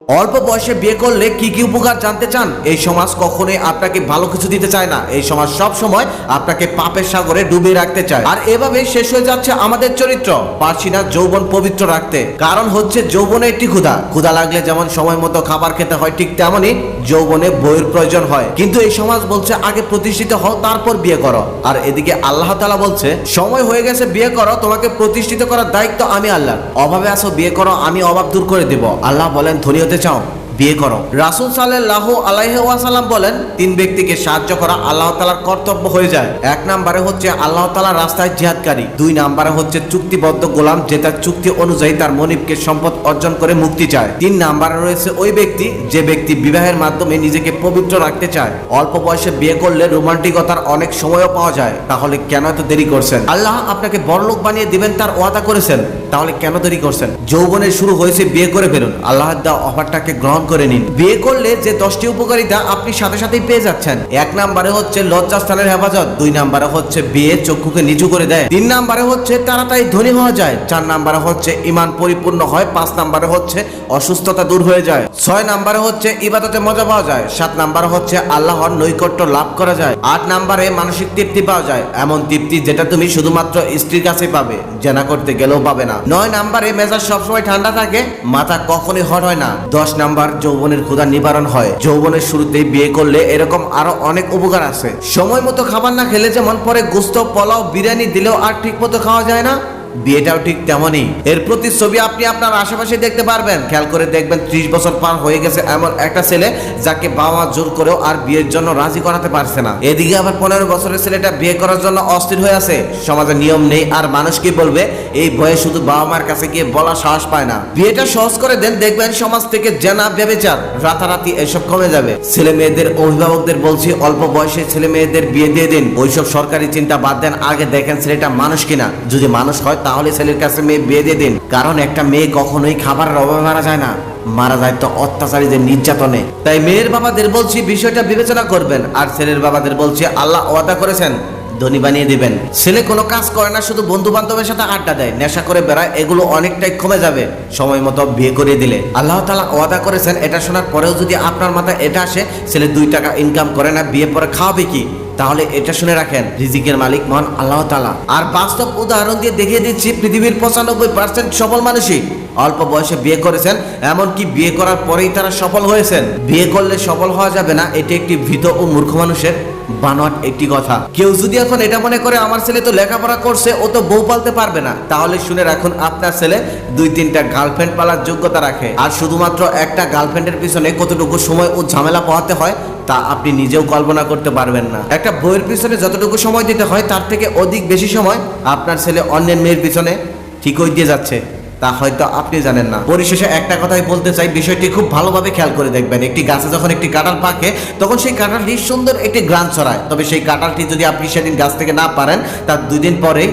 অল্প বয়সে বিয়ে করলে কি কি উপকার জানতে চান? এই সমাজ কখনোই আপনাকে ভালো কিছু দিতে চায় না। এই সমাজ সব সময় আপনাকে পাপের সাগরে ডুবিয়ে রাখতে চায়। আর এভাবে শেষ হয়ে যাচ্ছে আমাদের চরিত্র। পারছি না যৌবন পবিত্র রাখতে। কারণ হচ্ছে যৌবনে একটি ক্ষুধা লাগলে যেমন সময় মতো খাবার খেতে হয়, ঠিক তেমনই যৌবনে বইয়ের প্রয়োজন হয়। কিন্তু এই সমাজ বলছে আগে প্রতিষ্ঠিত হও, তারপর বিয়ে করো। আর এদিকে আল্লাহ তাআলা বলছে সময় হয়ে গেছে, বিয়ে করো, তোমাকে প্রতিষ্ঠিত করার দায়িত্ব আমি আল্লাহ। অভাবে আসো, বিয়ে করো, আমি অভাব দূর করে দেব। আল্লাহ বলেন ধনী হতে চাও, বিয়ে করো। রাসূল সাল্লাল্লাহু আলাইহি ওয়াসাল্লাম বলেন তিন ব্যক্তিকে সাহায্য করা আল্লাহ তাআলার কর্তব্য হয়ে যায়। এক নম্বরে হচ্ছে আল্লাহ তাআলার রাস্তায় জিহাদকারী, দুই নম্বরে হচ্ছে চুক্তিবদ্ধ গোলাম যে তার চুক্তি অনুযায়ী তার মনিবকে সম্পদ অর্জন করে মুক্তি চায়, তিন নম্বরে রয়েছে ওই ব্যক্তি যে ব্যক্তি বিবাহের মাধ্যমে নিজেকে পবিত্র রাখতে চায়। অল্প বয়সে বিয়ে করলে রোমান্টিকতার অনেক সময়ও পাওয়া যায়। তাহলে কেন এত দেরি করছেন? আল্লাহ আপনাকে বড়লোক বানিয়ে দিবেন তার ওয়াদা করেছেন, তাহলে কেন দেরি করছেন? যৌবনের শুরু হয়েছে, বিয়ে করে ফেলুন। আল্লাহর দেওয়া অফারটাকে গ্রহণ করে নিন। বিয়ে করলে যে 10টি উপকারিতা আপনি সাথে সাথেই পেয়ে যাচ্ছেন। এক নম্বরে হচ্ছে লজ্জাস্থানের হেফাজত, দুই নম্বরে হচ্ছে বিয়ে চক্ষুকে নিচু করে দেয়, তিন নম্বরে হচ্ছে তাড়াতাড়ি ধনী হওয়া যায়, চার নম্বরে হচ্ছে ঈমান পরিপূর্ণ হয়, পাঁচ নম্বরে হচ্ছে অসুস্থতা দূর হয়ে যায়, ছয় নম্বরে হচ্ছে ইবাদতে মজা পাওয়া যায়, সাত নম্বরে হচ্ছে আল্লাহর নৈকট্য লাভ করা যায়, আট নম্বরে মানসিক তৃপ্তি পাওয়া যায়, এমন তৃপ্তি যেটা তুমি শুধুমাত্র স্ত্রীর কাছে পাবে, জেনা করতে গেলেও পাবে না, নয় নম্বরে মেজাজ সবসময় ঠান্ডা থাকে, মাথা কখনোই হট হয় না, 10 নম্বর যৌবনের ক্ষুধা নিবারণ হয়। যৌবনের শুরুতেই বিয়ে করলে এরকম আরো অনেক উপকার আছে। সময় মতো খাবার না খেলে যেমন পরে গোস্ত, পোলাও, বিরিয়ানি দিলেও আর ঠিক মতো খাওয়া যায় না, বিয়েটাও ঠিক তেমনই। এর প্রতিচ্ছবি আপনি আপনার আশেপাশে দেখতে পারবেন। খেয়াল করে দেখবেন 30 বছর পার হয়ে গেছে এমন একটা ছেলে যাকে বাবা মা জোর করেও আর বিয়ের জন্য রাজি করাতে পারছে না। এদিকে আবার 15 বছরের ছেলেটা বিয়ে করার জন্য অস্থির হয়ে আছে। সমাজে নিয়ম নেই, আর মানুষ কি বলবে এই ভয়ে শুধু বাবা মার কাছে গিয়ে বলা সাহস পায় না। বিয়েটা সহজ করে দেন, দেখবেন সমাজ থেকে জেনা, ব্যভিচার, রাতারাতি এসব কমে যাবে। ছেলে মেয়েদের অভিভাবকদের বলছি অল্প বয়সে ছেলে মেয়েদের বিয়ে দিয়ে দিন। ওইসব সরকারি চিন্তা বাদ দেন, আগে দেখেন ছেলেটা মানুষ কিনা। যদি মানুষ হয় তাহলে ছেলের কাছে মেয়ে বিয়ে দিয়ে দিন। কারণ একটা মেয়ে কখনোই খাবারের অভাবে মারা যায় না, মারা যায় তো অত্যাচারীদের নির্যাতনে। তাই মেয়ের বাবাদের বলছি বিষয়টা বিবেচনা করবেন। আর ছেলের বাবাদের বলছি আল্লাহ ওয়াদা করেছেন ধনী বানিয়ে দিবেন। ছেলে কোনো কাজ করে না, শুধু বন্ধু বান্ধবের সাথে আড্ডা দেয়, নেশা করে বেড়ায়, এগুলো অনেকটাই কমে যাবে সময় মতো বিয়ে করে দিলে। আল্লাহ তাআলা ওয়াদা করেছেন। এটা শোনার পরেও যদি আপনার মাথায় এটা আসে ছেলে 2 টাকা ইনকাম করে না, বিয়ে পরে খাওয়াবে কি, তাহলে এটা শুনে রাখেন রিজিকের মালিক মহান আল্লাহ তাআলা। আর বাস্তব উদাহরণ দিয়ে দেখিয়ে দিচ্ছি পৃথিবীর 95% সফল মানুষই অল্প বয়সে বিয়ে করেছেন, এমনকি বিয়ে করার পরেই তারা সফল হয়েছেন। বিয়ে করলে সফল হওয়া যাবে না, এটি একটি ভীত ও মূর্খ মানুষের বানোয়াট একটি কথা। কেউ যদি এখন এটা মনে করে আমার ছেলে তো লেখাপড়া করছে, ও তো বউ পালতে পারবে না, তাহলে শুনে রাখুন আপনার ছেলে 2-3টা গার্লফ্রেন্ড পালার যোগ্যতা রাখে। আর শুধুমাত্র একটা গার্লফ্রেন্ডের পিছনে কতটুকু সময় ও ঝামেলা পোহাতে হয় তা আপনি নিজেও কল্পনা করতে পারবেন না। একটা বইয়ের পিছনে যতটুকু সময় দিতে হয় তার থেকে অধিক বেশি সময় আপনার ছেলে অন্যের মেয়ের পিছনে ঠিকই দিয়ে যাচ্ছে, তা হয়তো আপনি জানেন না। পরিশেষে একটা কথাই বলতে চাই, বিষয়টি খুব ভালোভাবে খেয়াল করে দেখবেন। একটি গাছে যখন একটি কাঁঠাল পাকে তখন সেই কাঁঠালটি সুন্দর একটি গ্রান ছড়ায়, তবে সেই কাঁঠালটি যদি আপনি সেদিন গাছ থেকে না পারেন তার 2 দিন পরে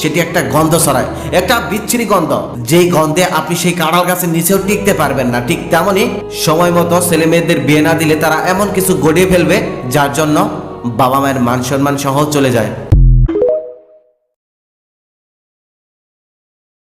সেটি একটা গন্ধ ছড়ায়, একটা বিচ্ছিরি গন্ধ, যেই গন্ধে আপনি সেই কাঁঠাল গাছের নিচেও টিকতে পারবেন না। ঠিক তেমনই সময় মতো ছেলে মেয়েদের বিয়ে না দিলে তারা এমন কিছু গড়িয়ে ফেলবে যার জন্য বাবা মায়ের মান সম্মান সহ চলে যায়।